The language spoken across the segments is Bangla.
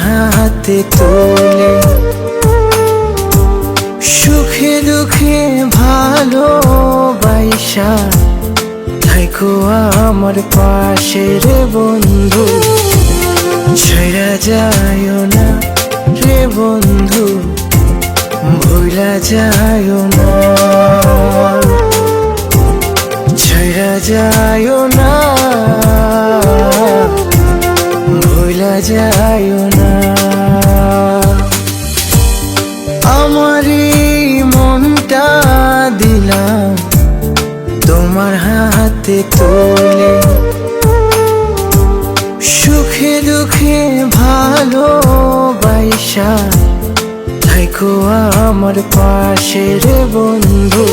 হাতে তুলে, সুখে দুঃখে ভালোবাসা থাইকো আমার পাশে রে বন্ধু। ছেড়া যায় না রে বন্ধু, ভুলা যায় না, ছেড়া যায় না, ভুলা যায় না। আমার এই মনটা দিলাম তোমার হাতে তুলে, সুখে দুঃখে ভালোবাসা থাইকো আমার পাশে রে বন্ধু।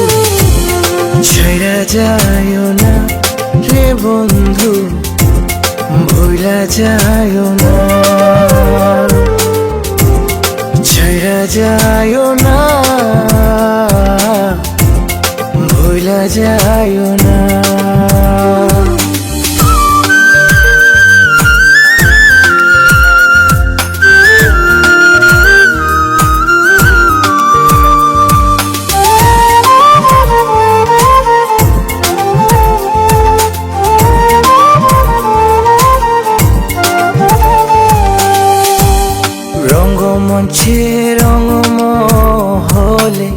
ছেড়া যায় না রে বন্ধু, ভুলা যায় না, ছেড়া যায় না, ভুলা যায় না। রঙ্গমঞ্চে রঙ্গমহলে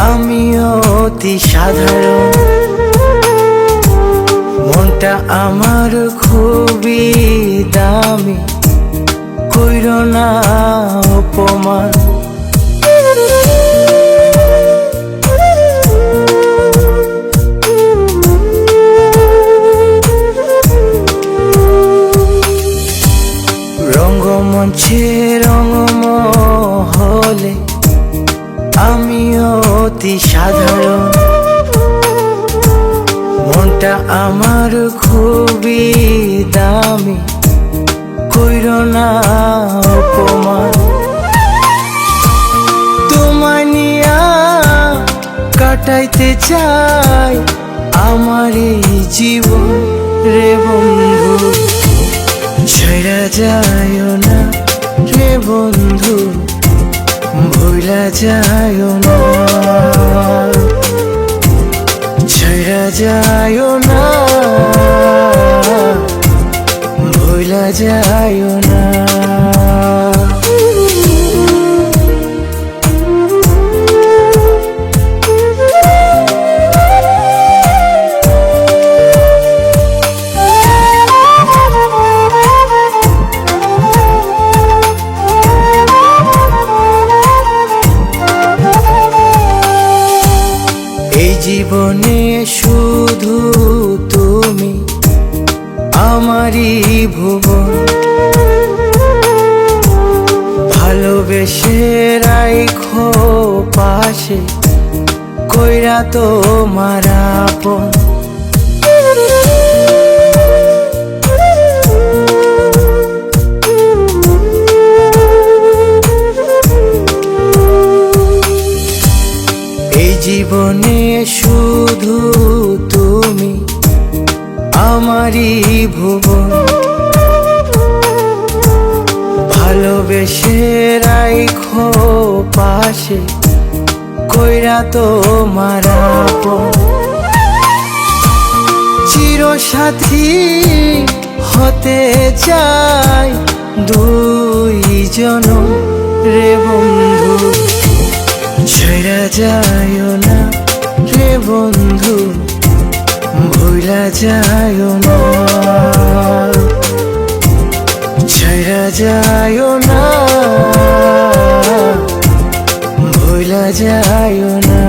আমি অতি সাধারণ, মনটা আমার খুবই দামি, কইরো না অপমান। রঙ্গমঞ্চে রঙ্গমহলে আমি অতি সাধারণ, মনটা আমার খুবই দামি, কইরো না অপমান। তোমায় নিয়া কাটাইতে চাই আমার এই জীবন রে বন্ধু। ছেড়া যায় না রে বন্ধু, ভুলা যায় না, ছেড়া যায় না, ভুলা যায় না। জীবনে শুধু তুমি আমারই ভুবন, ভালোবেসে রাইখো পাশে কইরা তোমার আপন। জীবনে শুধু তুমি আমারই ভুবন, ভালোবেসে রাইখো পাশে কইরা তোমার আপন। চিরসাথী হতে চাই দুইজন রে বন্ধু। ছেড়া যায় না রে বন্ধু, ভুলা যায় না, ছেড়া যায় না, ভুলা যায় না।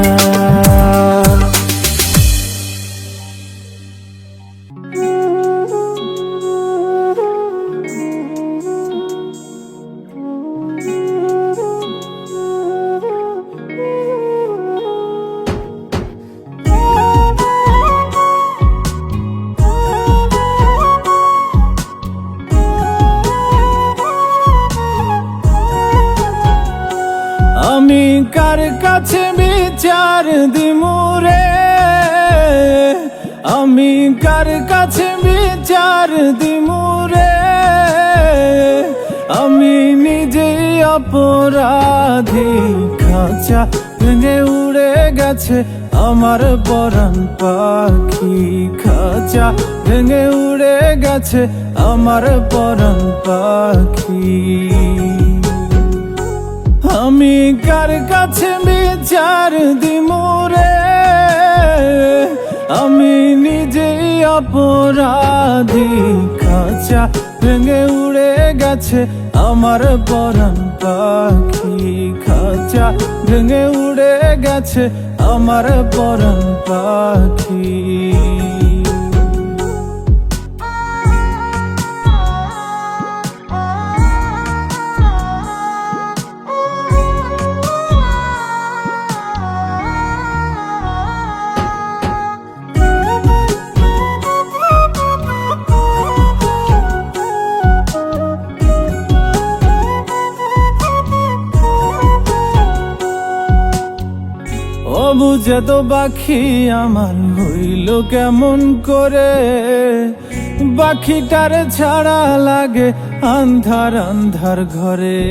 আমি কার কাছে বিচার দিমু রে, আমি কার কাছে বিচার দিমু রে, আমি নিজেই অপরাধী। খাঁচা ভেঙে উড়ে গেছে আমার পরাণ পাখি, খাঁচা ভেঙে উড়ে গেছে আমার পরাণ পাখি। আমি কার কাছে বিচার দিমু রে, আমি নিজেই অপরাধী। খাঁচা ভেঙে উড়ে গেছে আমার পরাণ পাখি, খাঁচা ভেঙে উড়ে গেছে আমার পরাণ পাখি। অবুঝে তো পাখি আমার হইল কেমন করে, পাখিটার ছাড়া লাগে আন্ধার আন্ধার ঘরে।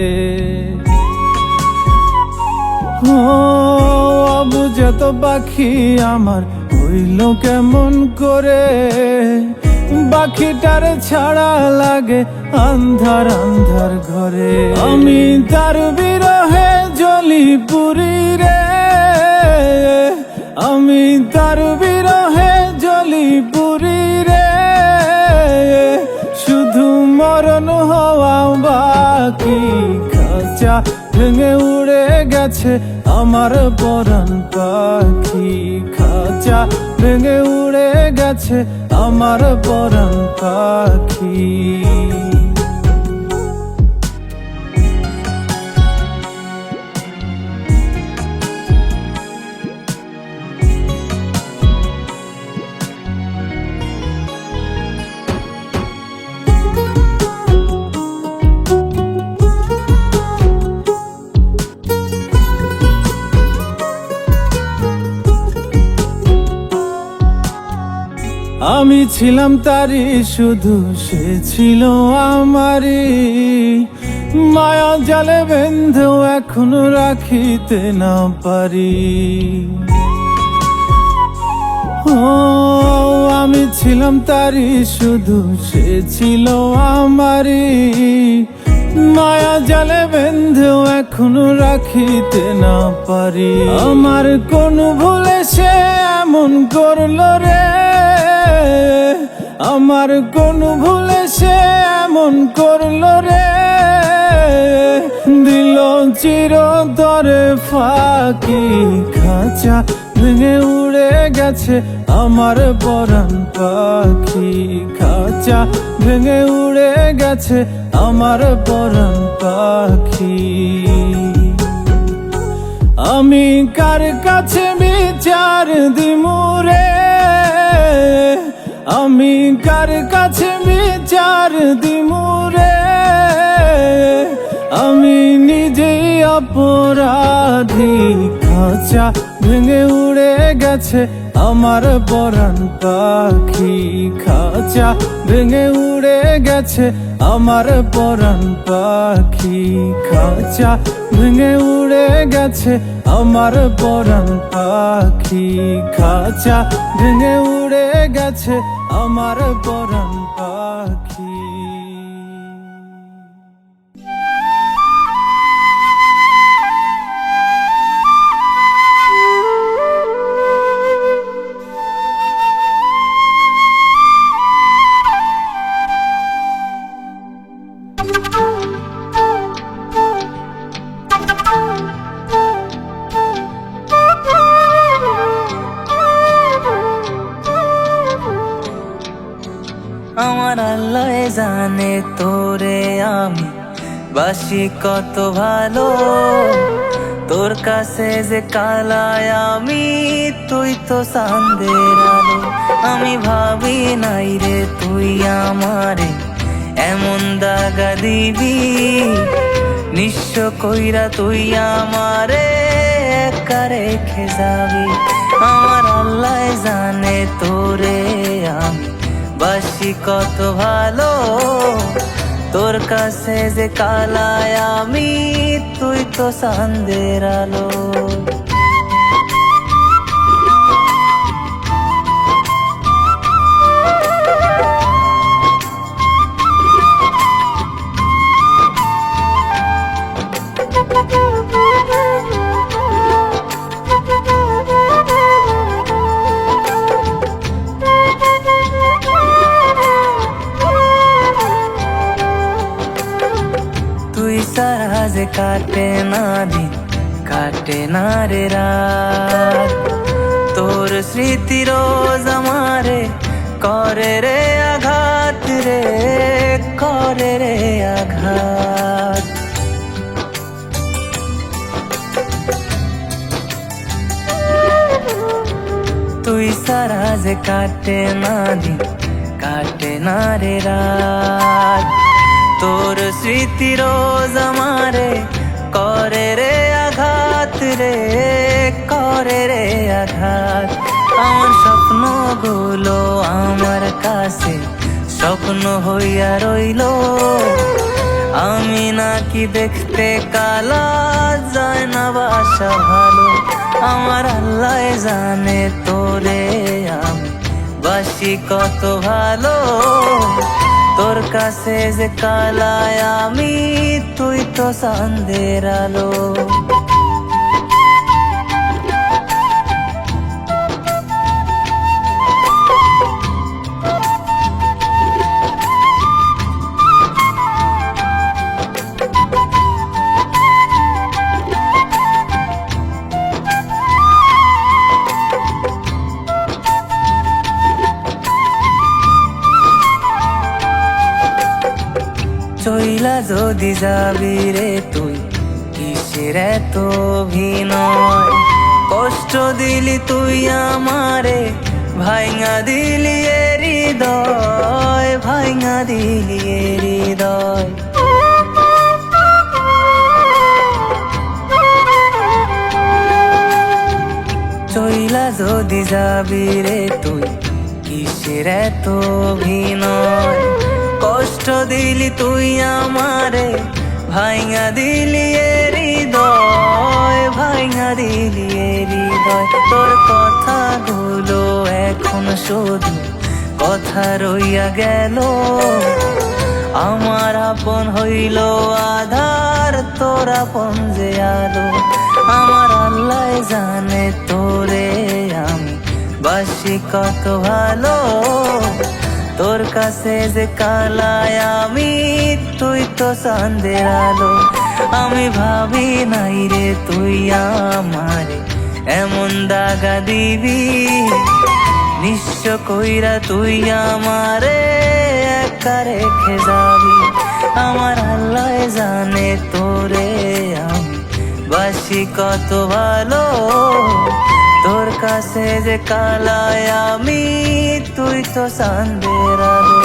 ও অবুঝে তো পাখি আমার হইল কেমন করে, পাখিটার ছাড়া লাগে আন্ধার আন্ধার ঘরে। আমি তার বিরহে জ্বলি পুরি রে, আমি তার বিরহে জ্বলি পুরি রে। শুধু মরণ হওয়া বাকি, খাঁচা ভেঙে উড়ে গেছে আমার পরাণ পাখি, খাঁচা ভেঙে উড়ে গেছে আমার পরাণ পাখি। আমি ছিলাম তারি শুধু, সে ছিল আমারই। মায়া জালে বেঁধেও এখনো রাখিতে না পারি। ও আমি ছিলাম তারি শুধু, সে ছিল আমারই। মায়া জালে বেঁধেও এখনো রাখিতে না পারি। আমার কোন ভুলে সে এমন করলো রে, আমার কোন ভুলে সে এমন করলো রে। দিল চিরতরে ফাঁকি, খাঁচা ভেঙে উড়ে গেছে আমার পরাণ পাখি, খাঁচা ভেঙে উড়ে গেছে আমার পরাণ পাখি। আমি কার কাছে বিচার দিমু রে, আমি কার কাছে বিচার দিমু রে। আমি নিজেই অপরাধী, খাঁচা ভেঙে উড়ে গেছে আমার পরাণ পাখি, খাঁচা ভেঙে উড়ে গেছে আমার পরাণ পাখি, খাঁচা ভেঙে উড়ে গেছে আমার পরাণ পাখি, খাঁচা ভেঙে উড়ে গেছে আমার পরাণ পাখি। আমার আল্লাহ জানে তোরে আমি বাসি কত ভালো, তোর কাছে যে কালায় আমি, তুই তো চাঁদের আলো। আমি ভাবি নাই রে তুই আমারে এমন দাগা দিবি, নিঃস্ব কইরা তুই আমারে একা রেখে যাবি। আমার আল্লাহ জানে তোরে আমি বাসি কত ভালো, তোর কাছে যে কালায় আমি, তুই তো চাঁদের আলো। তুই সারা যে কাটে না দিন, কাটে না রে রাত, তোর স্মৃতি রোজ আমারে করে রে আঘাত রে, করে রে আঘাত। তুই সারা যে কাটে না দিন, কাটে না রে রাত, তোর স্মৃতি রোজ আমারে করে রে আঘাত রে, করে রে আঘাত। আমার স্বপ্নগুলো আমার কাছে স্বপ্ন হইয়া রইল, আমি নাকি দেখতে কালা, যায় না বাসা ভালো। আমার আল্লাহ জানে তোরে আমি বাসি কত ভালো, তোর কাছে যে কালায় আমি, তুই তো চাঁদের আলো। চইলা যদি যাবি রে তুই, কিসের এত অভিনয়, কষ্ট দিলি তুই আমারে, ভাইঙা দিলি এ হৃদয়, ভাইঙা দিলি এ হৃদয়। চইলা যদি যাবি রে তুই, কিসের এত অভিনয়, কষ্ট দিলি তুই আমারে, ভাইঙা দিলি এ হৃদয়, ভাইঙা দিলি এ হৃদয়। তোর কথাগুলো এখন শুধু কথা রইয়া গেল, আমার আপন হইল আধার, তোর আপন যে আলো। আমার আল্লাহ জানে তোরে আমি বাসি কত ভালো, তোর কাছে যে কালায় আমি, তুই তো চাঁদের আলো। আমি ভাবি নাই রে তুই আমারে এমন দাগা দিবি, নিঃস্ব কইরা তুই আমারে একা রেখে যাবি। আমার আল্লাহ জানে তোরে আমি বাসি কত ভালো, তোর কাছে যে কালায় আমি, তুই তো চাঁদের আলো।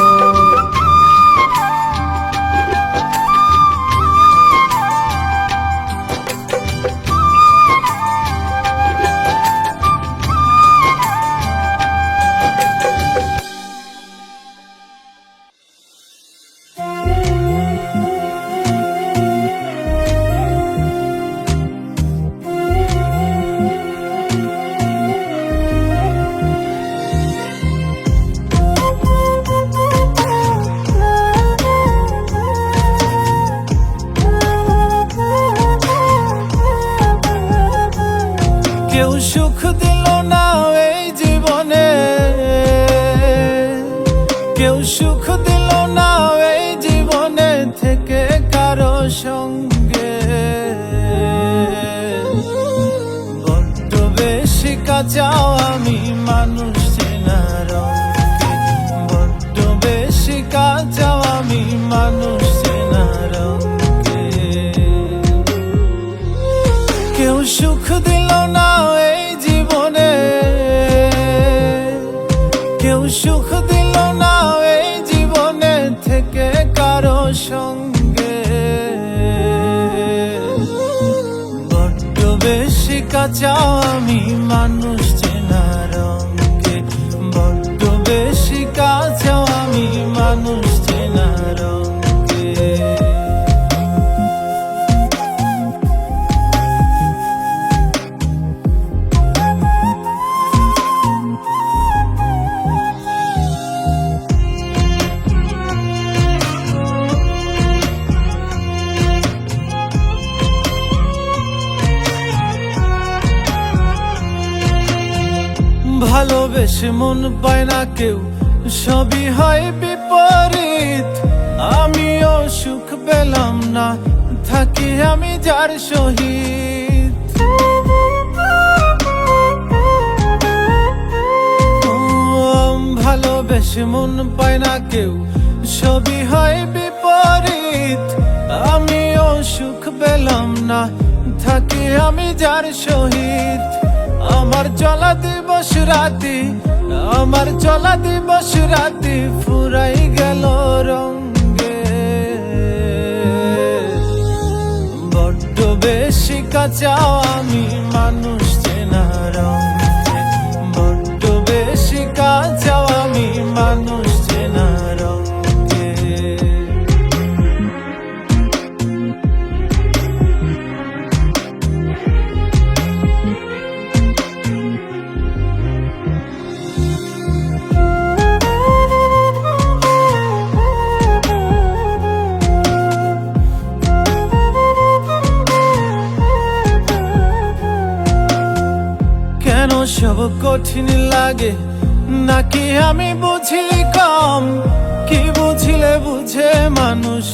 কেউ সুখ দিল না এই জীবনে, কেউ সুখ দিল না এই জীবনে থেকে কারো সঙ্গে। বড্ড বেশি কাঁচাও আমি মানুষ চেনার অঙ্কে, বড্ড বেশি কাঁচাও আমি মানুষ চেনার অঙ্কে। কেউ সুখ দিল না এই জীবনে, কেউ সুখ দিল না এই জীবনে থেকে কারো সঙ্গে। বড্ড বেশি কাঁচাও আমি মানুষ চেনার অঙ্কে, বড্ড বেশি কাঁচাও আমি মানুষ চেনার অঙ্কে। ভালোবেসে মন পায় না কেউ, সবই হয় বিপরীত। আমিও সুখ পেলাম না, থাকি আমি যার সহিত। ভালোবেসে মন পায় না কেউ, সবই হয় বিপরীত। আমিও সুখ পেলাম না, থাকি আমি যার সহিত। আমার চলা দিবস রাতি, আমার চলা দিবস রাতি ফুরাই গেল রঙে। বড্ড বেশি কাঁচাও আমি মানুষ চেনা রঙে, বড্ড বেশি কাঁচাও আমি মানুষ চেনা রঙে। কেন সব কঠিন লাগে, নাকি আমি বুঝি কম? কি বুঝিলে বুঝে মানুষ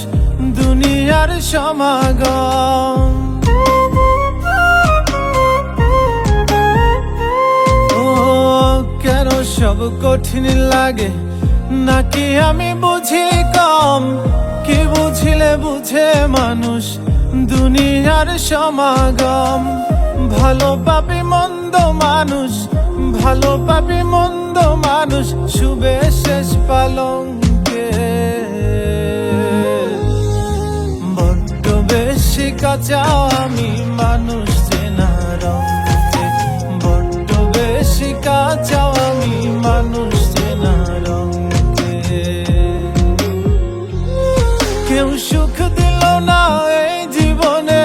দুনিয়ার সমাগম। ও কেন সব কঠিন লাগে, নাকি আমি বুঝি কম? কি বুঝিলে বুঝে মানুষ দুনিয়ার সমাগম। ভালো পাপি মন্দ মানুষ, ভালো পাপি মন্দ মানুষ শুবে শেষ পালঙ্কে। বড্ড বেশি কাঁচাও আমি মানুষ চেনা রঙে, বড্ড বেশি কাঁচাও আমি মানুষ চেনা রঙে। কেউ সুখ দিল না এই জীবনে,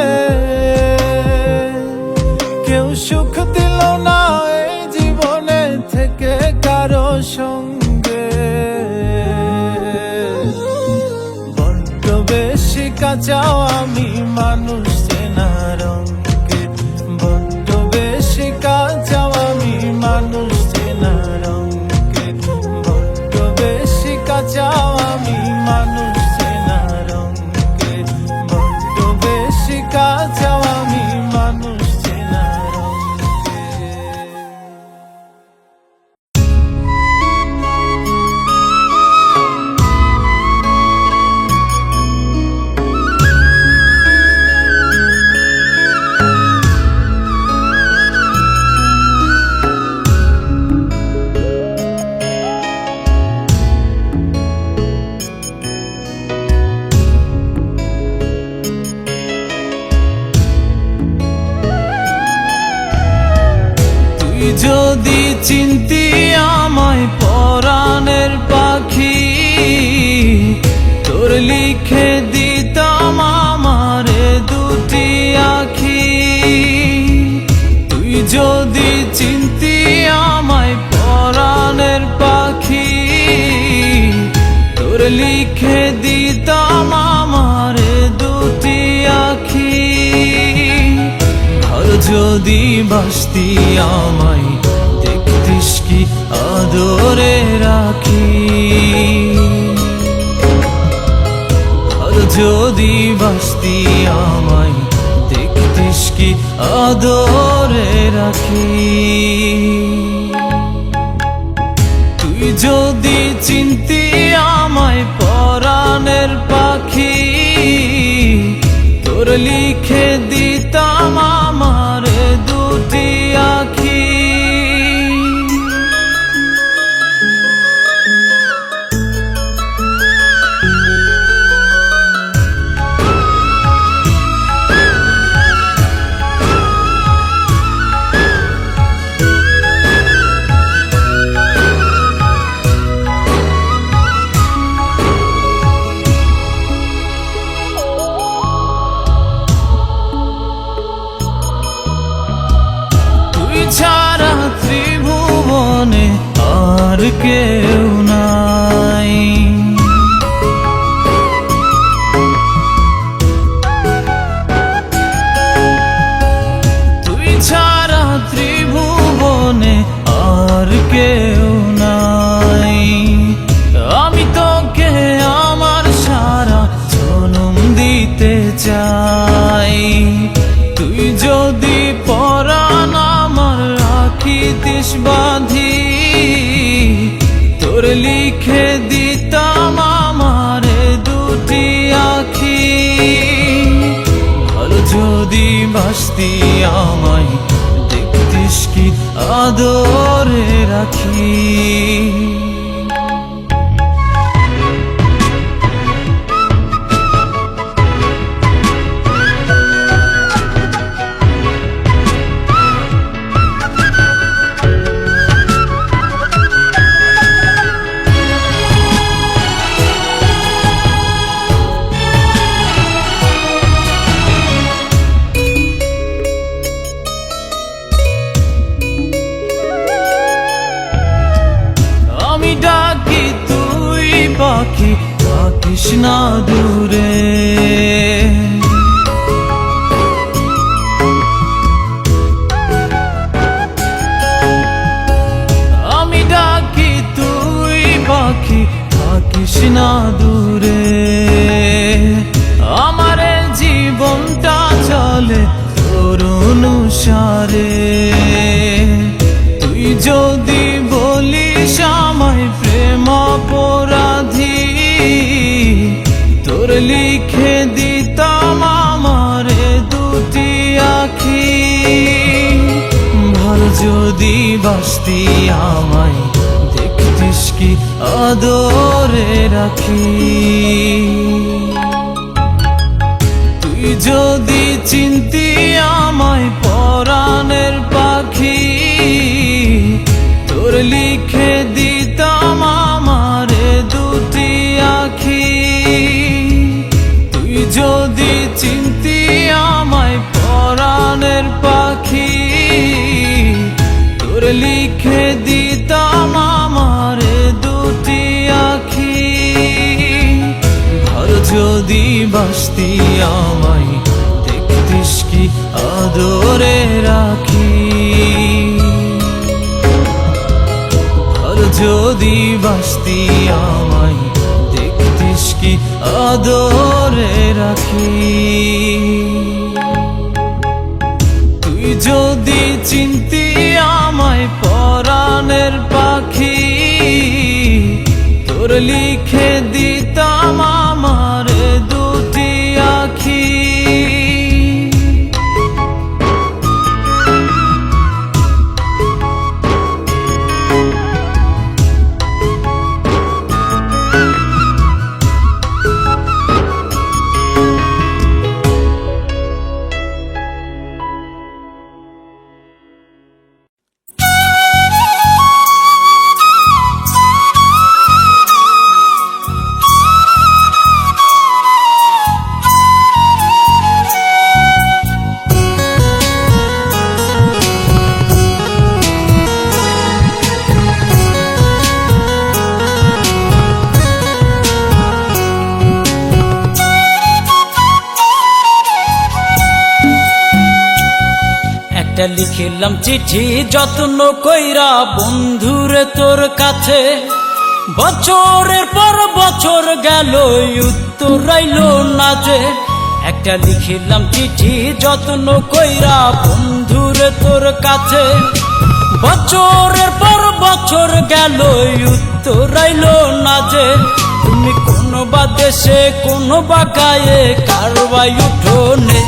কেউ সুখ দিল না এই জীবনে থেকে কারো সঙ্গে। বড্ড বেশি কাঁচাও আমি মানুষ চেনা রঙে, বড্ড বেশি কাঁচাও আমি মানুষ চেনা রঙে, বড্ড বেশি কাঁচাও আমি মানুষ চেনা রঙে, বড্ড বেশি কাঁচাও আমি মানুষ চেনা রঙে। যদি চিনতি আমায় পরাণের পাখি, তোর লিখে দিতাম আমারে দুটি আখি। তুই যদি চিনতি আমায় পরাণের পাখি, তোর লিখে দিতাম আমারে দুটি আখি। আর যদি বাসতি আমায় দেখতিস কি আদরে রাখি। আর যদি বাসতি আমায় দেখতিস কি আদরে রাখি। তুই যদি চিনতি আমায় পরাণের পাখি, তোর লিখে দিতাম আমার দুটি আখি। ছাড়া ত্রিভুবনে আর কেউ নাই। তুই ছাড়া ত্রিভুবনে আর যদি বাসতি আমায় দেখতিস কি আদরে রাখি। আমি ডাকি তুই পাখি থাকিস না দূরে, আমি ডাকি তুই পাখি থাকিস না দূরে। আমার জীবনটা চলে তোর অনুসারে, তুই যদি বলিস আমায় প্রেম অপরাধী, তোর লিখে দিতাম আমারে দুটি আখি। ভালো যদি বাসতি আমায় দেখতিস কি আদরে রাখি। তুই যদি চিনতি আমায় পরাণের পাখি, তোর লিখে দিতাম আমারে দুটি আখি। তুই যদি চিনতি আমায় পরাণের পাখি, তোর লিখে দিতাম আমারে দুটি আখি। ভালো যদি বাসতি আমায় দেখতিস কি আদরে রাখি। যদি বাসতি আমায় দেখতিস কি আদরে রাখি। তুই যদি চিনতি আমায় পরাণের পাখি, তোর লিখে দিতাম আমারে দুটি আখি। লিখিলাম চিঠি যত্ন কইরা বন্ধুরে তোর কাছে, বছরের পর বছর গেল উত্তর আইলো না যে। একটা লিখিলাম চিঠি যত্ন কইরা বন্ধুরে তোর কাছে, বছরের পর বছর গেল উত্তর আইলো না যে। তুমি কোন বা দেশে কোন বা গায়ে কারবাই উঠোনে,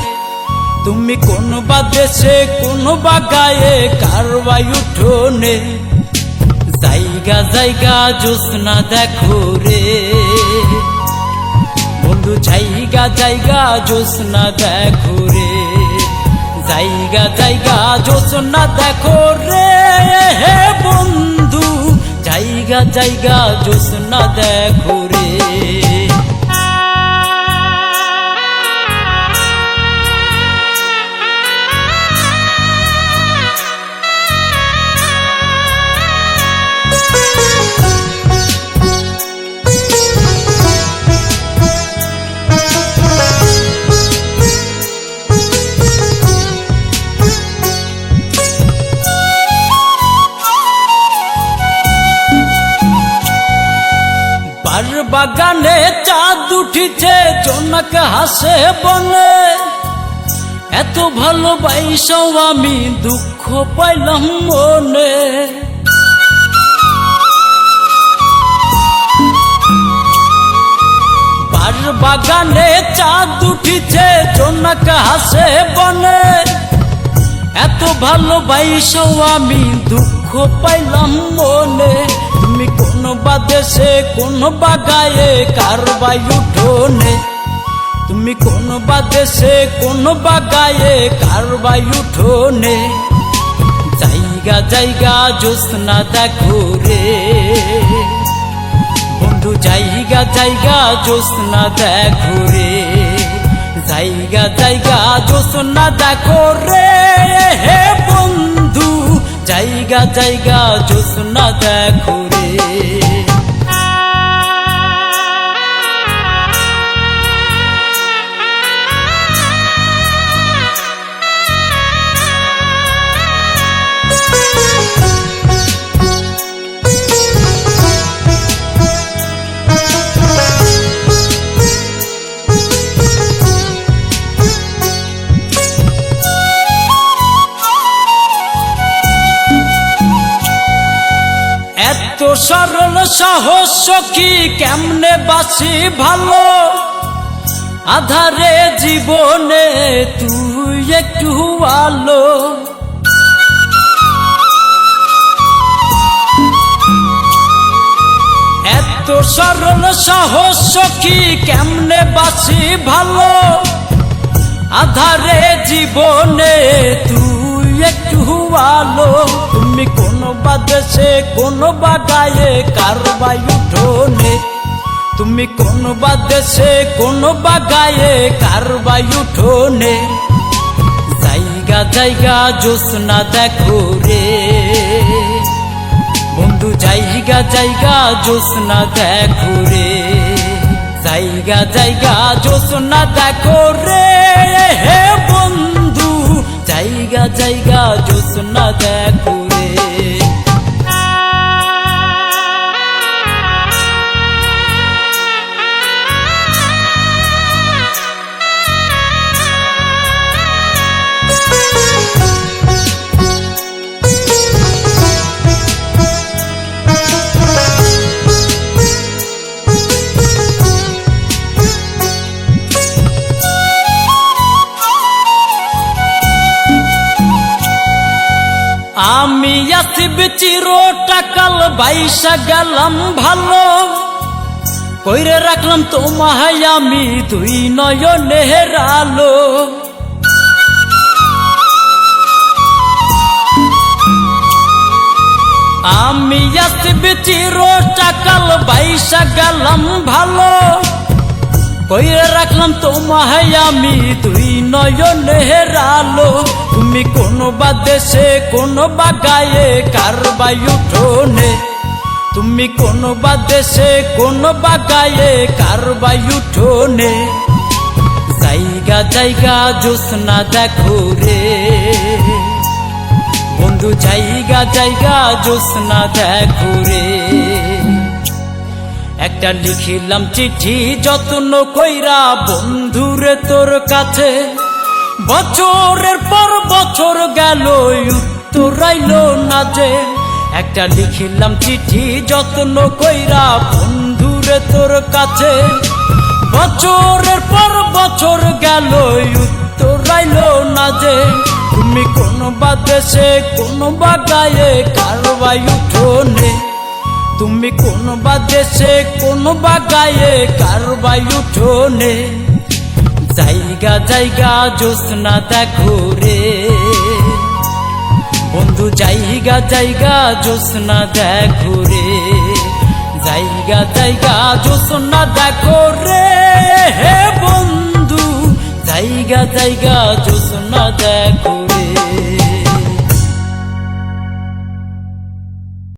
তুমি কোন বা দেশে কোন বা গায়ে কারবাই উঠোনে। জায়গা জায়গা জোছনা দেখো রে বন্ধু, জায়গা জায়গা জোছনা দেখো রে, জায়গা জায়গা জোছনা দেখো রে হে বন্ধু, জায়গা জায়গা জোছনা দেখো রে। বাগানে চাঁদ উঠিছে জোনাক হাসে বনে, এত ভালোবাসাও আমি দুঃখ পাইলাম মনে। বাড়ির বাগানে চাঁদ উঠিছে, জোনাক হাসে বনে। এত ভালোবাসাও আমি দুঃখ পাইলাম মনে। তুমি কোন বা দেশে, কোন বা গায়ে, কার বা উঠোনে। তুমি কোন বা দেশে, কোন বা গায়ে, কার বা উঠোনে। জায়গা জায়গা জ্যোৎস্না দেখো রে বন্ধু, জায়গা জায়গা জ্যোৎস্না দেখো রে। জায়গা জায়গা জ্যোৎস্না দেখো রে হে বন্ধু, জায়গা জায়গা জ্যোৎস্না দেখো রে। এত সরল সহজ সখী কেমনে বাসি ভালো, আধারে জীবনে তুই একটু আলো। এত সরল সহজ সখী কেমনে বাসি ভালো, আধারে জীবনে তুই একটু আলো। তুমি কোন বা দেশে, কোন বা গায়ে, কার বা উঠোনে। তুমি কোন বা দেশে, কোন বা গায়ে, কার বা উঠোনে। জায়গা জায়গা জ্যোৎস্না দেখো রে বন্ধু, জায়গা জায়গা জ্যোৎস্না দেখো রে। জায়গা জায়গা জ্যোৎস্না দেখো রে হে বন্ধু, জায়গা জায়গা জ্যোৎস্না দেখো রে। আমি আসিব চিরটাকাল, বাইসা গেলাম ভালো। কইরে রাখলাম তোমায় আমি দুই নয়নের আলো। আমি আসিব চিরটাকাল, বাইসা গেলাম ভালো। কইরে রাখলাম তোমায় আমি দুই নয়নের আলো। তুমি কোন বা দেশে, কোন বা গায়ে, কার বা উঠোনে। তুমি কোন বা দেশে, কোন বা গায়ে, কার বা উঠোনে। জায়গা জায়গা জ্যোৎস্না দেখো রে বন্ধু, জায়গা জায়গা জ্যোৎস্না দেখো রে। একটা লিখিলাম চিঠি যত্ন কইরা বন্ধুরে তোর কাছে, বছরের পর বছর গেল উত্তর আইলো না যে। একটা লিখিলাম চিঠি যত্ন কইরা বন্ধুরে তোর কাছে, বছরের পর বছর গেল উত্তর আইলো না যে। তুমি কোন বা দেশে, কোন বা গায়ে, কার বা উঠোনে। তুমি কোন বা দেশে, কোন বা গায়ে, কার বা উঠোনে। জায়গা জায়গা জ্যোৎস্না দেখো রে বন্ধু, জায়গা জায়গা জ্যোৎস্না দেখো রে। জায়গা জায়গা জ্যোৎস্না দেখো রে হে বন্ধু, জায়গা জায়গা জ্যোৎস্না দেখো।